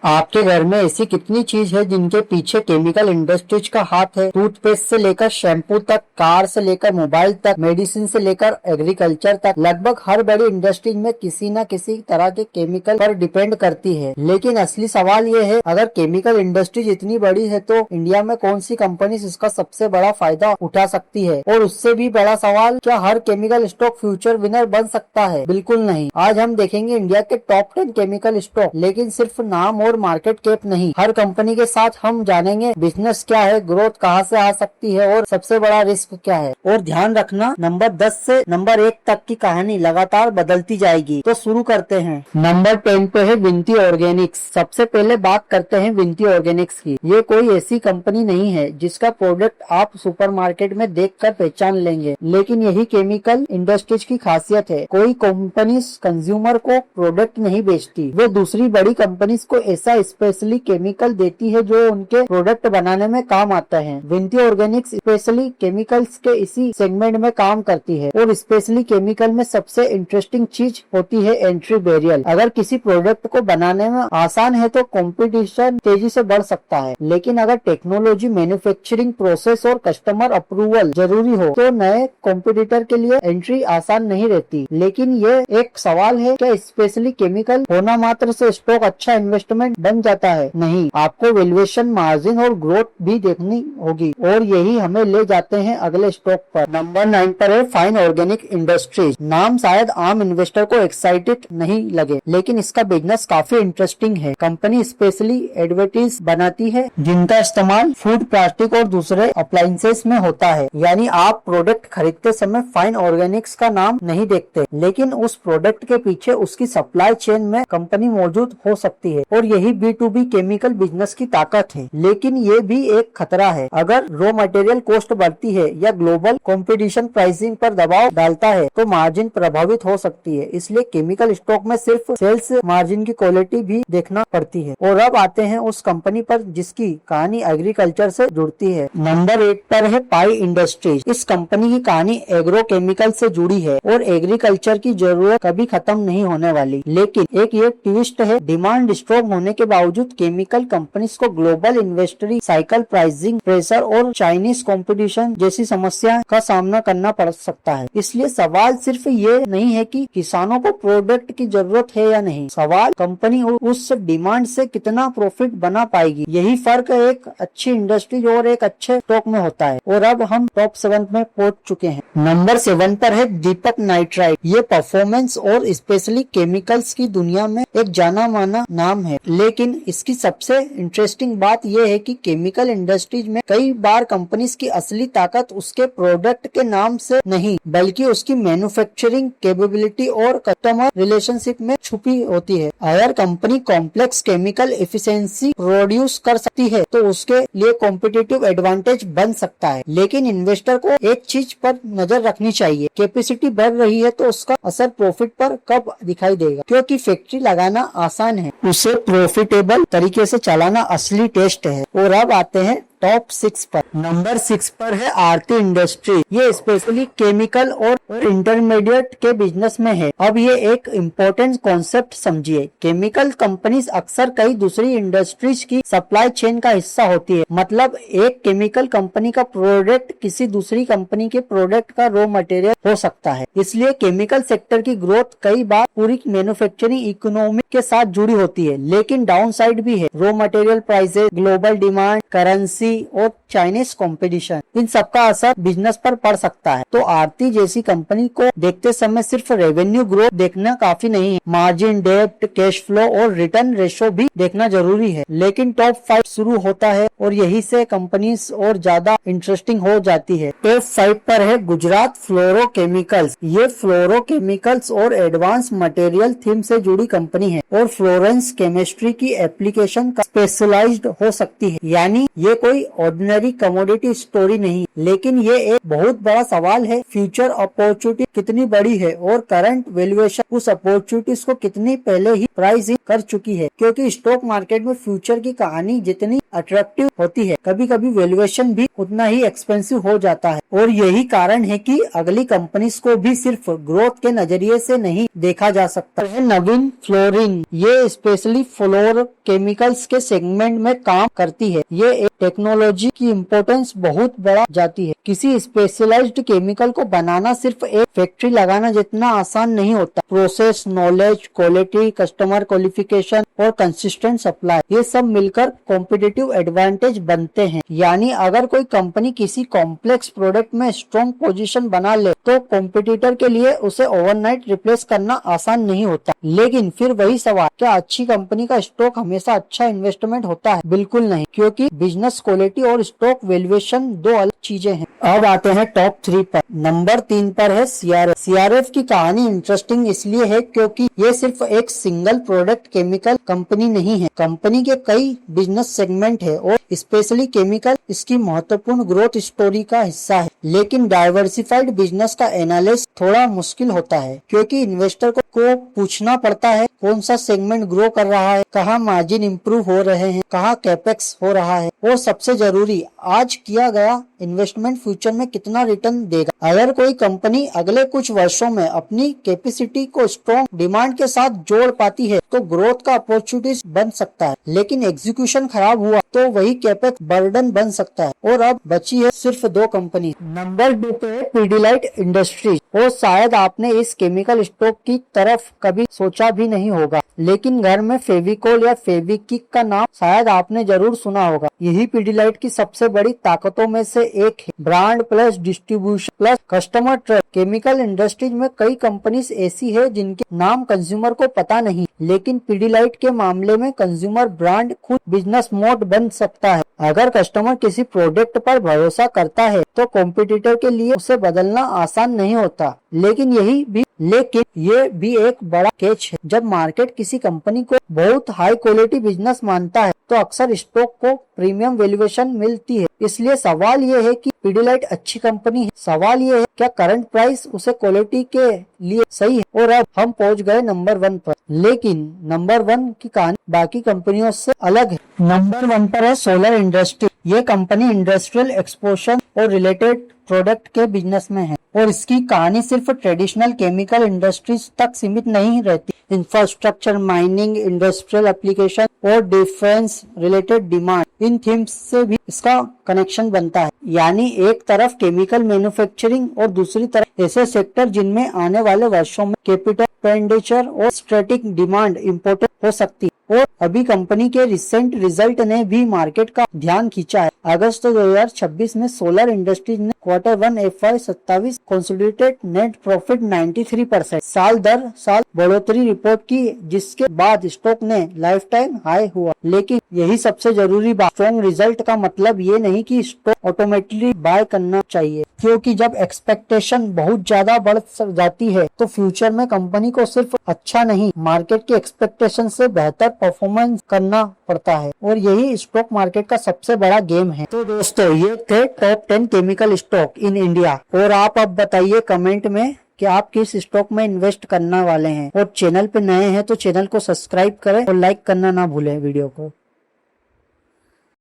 आपके घर में ऐसी कितनी चीज है जिनके पीछे केमिकल इंडस्ट्रीज का हाथ है। टूथपेस्ट से लेकर शैम्पू तक, कार से लेकर मोबाइल तक, मेडिसिन से लेकर एग्रीकल्चर तक, लगभग हर बड़ी इंडस्ट्रीज में किसी न किसी तरह के केमिकल पर डिपेंड करती है। लेकिन असली सवाल ये है, अगर केमिकल इंडस्ट्रीज इतनी बड़ी है तो इंडिया में कौन सी कंपनी इसका सबसे बड़ा फायदा उठा सकती है। और उससे भी बड़ा सवाल, क्या हर केमिकल स्टॉक फ्यूचर विनर बन सकता है? बिल्कुल नहीं। आज हम देखेंगे इंडिया के टॉप 10 केमिकल स्टॉक, लेकिन सिर्फ नाम और मार्केट कैप नहीं, हर कंपनी के साथ हम जानेंगे बिजनेस क्या है, ग्रोथ कहां से आ सकती है और सबसे बड़ा रिस्क क्या है। और ध्यान रखना, नंबर 10 से नंबर 1 तक की कहानी लगातार बदलती जाएगी। तो शुरू करते हैं। नंबर 10 पे है विनती ऑर्गेनिक्स। सबसे पहले बात करते हैं विनती ऑर्गेनिक्स की। ये कोई ऐसी कंपनी नहीं है जिसका प्रोडक्ट आप सुपरमार्केट में देखकर पहचान लेंगे, लेकिन यही केमिकल इंडस्ट्रीज की खासियत है। कोई कंपनी कंज्यूमर को प्रोडक्ट नहीं बेचती, वो दूसरी बड़ी कंपनीज को ऐसा स्पेशली केमिकल देती है जो उनके प्रोडक्ट बनाने में काम आता है। विनती ऑर्गेनिक्स स्पेशली केमिकल्स के इसी सेगमेंट में काम करती है। और स्पेशली केमिकल में सबसे इंटरेस्टिंग चीज होती है एंट्री बैरियर। अगर किसी प्रोडक्ट को बनाने में आसान है तो कंपटीशन तेजी से बढ़ सकता है, लेकिन अगर टेक्नोलॉजी, मैन्युफैक्चरिंग प्रोसेस और कस्टमर अप्रूवल जरूरी हो तो नए कॉम्पिटिटर के लिए एंट्री आसान नहीं रहती। लेकिन ये एक सवाल है, क्या स्पेशली केमिकल होना मात्र से स्टॉक अच्छा इन्वेस्टमेंट बन जाता है? नहीं, आपको वैल्यूएशन, मार्जिन और ग्रोथ भी देखनी होगी। और यही हमें ले जाते हैं अगले स्टॉक पर। नंबर 9 पर है फाइन ऑर्गेनिक इंडस्ट्रीज। नाम शायद आम इन्वेस्टर को एक्साइटेड नहीं लगे, लेकिन इसका बिजनेस काफी इंटरेस्टिंग है। कंपनी स्पेशली एडवर्टीज बनाती है जिनका इस्तेमाल फूड, प्लास्टिक और दूसरे अप्लायंसेस में होता है। यानी आप प्रोडक्ट खरीदते समय फाइन ऑर्गेनिक्स का नाम नहीं देखते, लेकिन उस प्रोडक्ट के पीछे उसकी सप्लाई चेन में कंपनी मौजूद हो सकती है। और यही B2B केमिकल बिजनेस की ताकत है। लेकिन ये भी एक खतरा है, अगर रॉ मटेरियल कॉस्ट बढ़ती है या ग्लोबल कंपटीशन प्राइसिंग पर दबाव डालता है तो मार्जिन प्रभावित हो सकती है। इसलिए केमिकल स्टॉक में सिर्फ सेल्स मार्जिन की क्वालिटी भी देखना पड़ती है। और अब आते हैं उस कंपनी पर जिसकी कहानी एग्रीकल्चर से जुड़ती है। नंबर 8 पर है पाई इंडस्ट्रीज। इस कंपनी की कहानी एग्रो केमिकल से जुड़ी है और एग्रीकल्चर की जरूरत कभी खत्म नहीं होने वाली। लेकिन एक ये ट्विस्ट है, डिमांड स्ट्रॉन्ग होने के बावजूद केमिकल कंपनीज को ग्लोबल इन्वेस्टरी साइकिल, प्राइसिंग प्रेशर और चाइनीज कंपटीशन जैसी समस्या का सामना करना पड़ सकता है। इसलिए सवाल सिर्फ ये नहीं है कि किसानों को प्रोडक्ट की जरूरत है या नहीं, सवाल कंपनी उस डिमांड से कितना प्रॉफिट बना पाएगी। यही फर्क एक अच्छी इंडस्ट्री और एक अच्छे स्टॉक में होता है। और अब हम टॉप 7 में पहुंच चुके हैं। नंबर 7 पर है दीपक नाइट्राइट। ये परफॉर्मेंस और स्पेशली केमिकल्स की दुनिया में एक जाना माना नाम है, लेकिन इसकी सबसे इंटरेस्टिंग बात यह है कि केमिकल इंडस्ट्रीज में कई बार कंपनीज की असली ताकत उसके प्रोडक्ट के नाम से नहीं, बल्कि उसकी मैन्युफैक्चरिंग कैपेबिलिटी और कस्टमर रिलेशनशिप में छुपी होती है। अगर company complex chemical efficiency produce कर सकती है तो उसके लिए कॉम्पिटिटिव एडवांटेज बन सकता है। लेकिन इन्वेस्टर को एक चीज पर नजर रखनी चाहिए, कैपेसिटी बढ़ रही है तो उसका असर प्रॉफिट पर कब दिखाई देगा, क्योंकि फैक्ट्री लगाना आसान है, उसे प्रॉफिटेबल तरीके से चलाना असली टेस्ट है। और अब आते हैं टॉप 6 पर। नंबर 6 पर है आरती इंडस्ट्री। ये स्पेशली केमिकल और इंटरमीडिएट के बिजनेस में है। अब ये एक इम्पोर्टेंट कॉन्सेप्ट समझिए, केमिकल कंपनीज अक्सर कई दूसरी इंडस्ट्रीज की सप्लाई चेन का हिस्सा होती है। मतलब एक केमिकल कंपनी का प्रोडक्ट किसी दूसरी कंपनी के प्रोडक्ट का रॉ मटेरियल हो सकता है। इसलिए केमिकल सेक्टर की ग्रोथ कई बार पूरी मैन्युफैक्चरिंग इकोनॉमी के साथ जुड़ी होती है। लेकिन डाउन साइड भी है, raw material prices, global demand, currency और चाइनीज कंपटीशन, इन सबका असर बिजनेस पर पड़ सकता है। तो आरती जैसी कंपनी को देखते समय सिर्फ रेवेन्यू ग्रोथ देखना काफी नहीं है, मार्जिन, डेब्ट, कैश फ्लो और रिटर्न रेशो भी देखना जरूरी है। लेकिन टॉप 5 शुरू होता है और यही से कंपनीज और ज्यादा इंटरेस्टिंग हो जाती है। टॉप 5 पर है गुजरात फ्लोरोकेमिकल्स। ये फ्लोरोकेमिकल्स और एडवांस मटेरियल थीम से जुड़ी कंपनी है और फ्लोरेंस केमिस्ट्री की एप्लीकेशन का स्पेशलाइज्ड हो सकती है। यानी ये कोई ऑर्डिनरी कमोडिटी स्टोरी नहीं, लेकिन ये एक बहुत बड़ा सवाल है, फ्यूचर अपॉर्चुनिटी कितनी बड़ी है और करंट वैल्यूएशन उस अपॉर्चुनिटीज को कितनी पहले ही प्राइस कर चुकी है। क्योंकि स्टॉक मार्केट में फ्यूचर की कहानी जितनी अट्रैक्टिव होती है, कभी कभी वैल्यूएशन भी उतना ही एक्सपेंसिव हो जाता है। और यही कारण है कि अगली कंपनीज को भी सिर्फ ग्रोथ के नजरिए से नहीं देखा जा सकता है। नवीन फ्लोरिन, ये स्पेशली फ्लोर केमिकल्स के सेगमेंट में काम करती है। ये एक टेक्नोलॉजी की इम्पोर्टेंस बहुत बढ़ा जाती है। किसी स्पेशलाइज्ड केमिकल को बनाना सिर्फ एक फैक्ट्री लगाना जितना आसान नहीं होता। Process knowledge, quality, customer qualification और कंसिस्टेंट सप्लाई, ये सब मिलकर कॉम्पिटिटिव एडवांटेज बनते हैं। यानी अगर कोई कंपनी किसी कॉम्प्लेक्स प्रोडक्ट में स्ट्रॉन्ग पोजीशन बना ले तो कॉम्पिटिटर के लिए उसे ओवरनाइट रिप्लेस करना आसान नहीं होता। लेकिन फिर वही सवाल, क्या अच्छी कंपनी का स्टॉक हमेशा अच्छा इन्वेस्टमेंट होता है? बिल्कुल नहीं, क्योंकि बिजनेस क्वालिटी और स्टॉक वैल्यूएशन दो अलग चीजें हैं। अब आते हैं टॉप 3 पर। नंबर 3 पर है सीआरएफ। सीआरएफ की कहानी इंटरेस्टिंग इसलिए है क्योंकि ये सिर्फ एक सिंगल प्रोडक्ट केमिकल कंपनी नहीं है। कंपनी के कई बिजनेस सेगमेंट है और स्पेशली केमिकल इसकी महत्वपूर्ण ग्रोथ स्टोरी का हिस्सा है। लेकिन डाइवर्सिफाइड बिजनेस का एनालिसिस थोड़ा मुश्किल होता है, क्योंकि इन्वेस्टर को पूछना पड़ता है कौन सा सेगमेंट ग्रो कर रहा है, कहाँ मार्जिन इंप्रूव हो रहे हैं, कहाँ कैपेक्स हो रहा है, और सबसे जरूरी आज किया गया इन्वेस्टमेंट फ्यूचर में कितना रिटर्न देगा। अगर कोई कंपनी अगले कुछ वर्षों में अपनी कैपेसिटी को स्ट्रॉन्ग डिमांड के साथ जोड़ पाती है तो ग्रोथ का अपॉर्चुनिटीज बन सकता है। लेकिन एग्जीक्यूशन खराब हुआ तो वही कैपेक्स बर्डन बन सकता है। और अब बची है सिर्फ 2 कंपनी। नंबर 2 पे है पिडिलाइट इंडस्ट्रीज। और शायद आपने इस केमिकल स्टॉक की तरफ कभी सोचा भी नहीं होगा, लेकिन घर में फेविकोल या फेविक्विक का नाम शायद आपने जरूर सुना होगा। यही पिडिलाइट की सबसे बड़ी ताकतों में से एक है। Brand plus distribution plus customer trust. Chemical industries में कई कंपनीज ऐसी है जिनके नाम कंज्यूमर को पता नहीं, लेकिन पिडिलाइट के मामले में कंज्यूमर ब्रांड खुद बिजनेस मोड बन सकता है। अगर कस्टमर किसी प्रोडक्ट पर भरोसा करता है तो कॉम्पिटिटर के लिए उसे बदलना आसान नहीं होता। लेकिन ये भी एक बड़ा कैच है। जब मार्केट किसी कंपनी को बहुत हाई क्वालिटी बिजनेस मानता है तो अक्सर स्टॉक को प्रीमियम वैल्यूएशन मिलती है। इसलिए सवाल ये है कि पिडिलाइट अच्छी कंपनी है। सवाल ये है क्या करंट प्राइस उसे क्वालिटी के लिए सही है। और अब हम पहुंच गए नंबर 1 पर। लेकिन नंबर 1 की कहानी बाकी कंपनियों से अलग है। नंबर 1 पर है सोलर इंडस्ट्री। ये कंपनी इंडस्ट्रियल एक्सपोजर और रिलेटेड प्रोडक्ट के बिजनेस में है और इसकी कहानी सिर्फ ट्रेडिशनल केमिकल इंडस्ट्रीज तक सीमित नहीं रहती। इंफ्रास्ट्रक्चर, माइनिंग, इंडस्ट्रियल एप्लीकेशन और डिफेंस रिलेटेड डिमांड, इन थीम्स से भी इसका कनेक्शन बनता है। यानी एक तरफ केमिकल मैन्युफैक्चरिंग और दूसरी तरफ ऐसे सेक्टर जिनमें आने वाले वर्षों में कैपिटल एक्सपेंडिचर और स्ट्रेटेजिक डिमांड इम्पोर्टेंट हो सकती है। और अभी कंपनी के रिसेंट रिजल्ट ने भी मार्केट का ध्यान खींचा है। अगस्त 2026 में सोलर इंडस्ट्रीज ने Q1 FY27 consolidated net profit 93% साल दर साल बढ़ोतरी रिपोर्ट की, जिसके बाद स्टॉक ने लाइफ टाइम हाई हुआ। लेकिन यही सबसे जरूरी बात, स्ट्रॉन्ग रिजल्ट का मतलब ये नहीं कि स्टॉक ऑटोमेटिकली बाय करना चाहिए, क्योंकि जब एक्सपेक्टेशन बहुत ज्यादा बढ़ जाती है तो फ्यूचर में कंपनी को सिर्फ अच्छा नहीं, मार्केट के एक्सपेक्टेशन से बेहतर परफॉर्मेंस करना पड़ता है। और यही स्टॉक मार्केट का सबसे बड़ा गेम है। तो दोस्तों, ये थे top 10 chemical stock in India. और आप अब बताइए कमेंट में कि आप किस स्टॉक में इन्वेस्ट करने वाले हैं। और चैनल पे नए हैं तो चैनल को सब्सक्राइब करें और लाइक करना ना भूलें वीडियो को।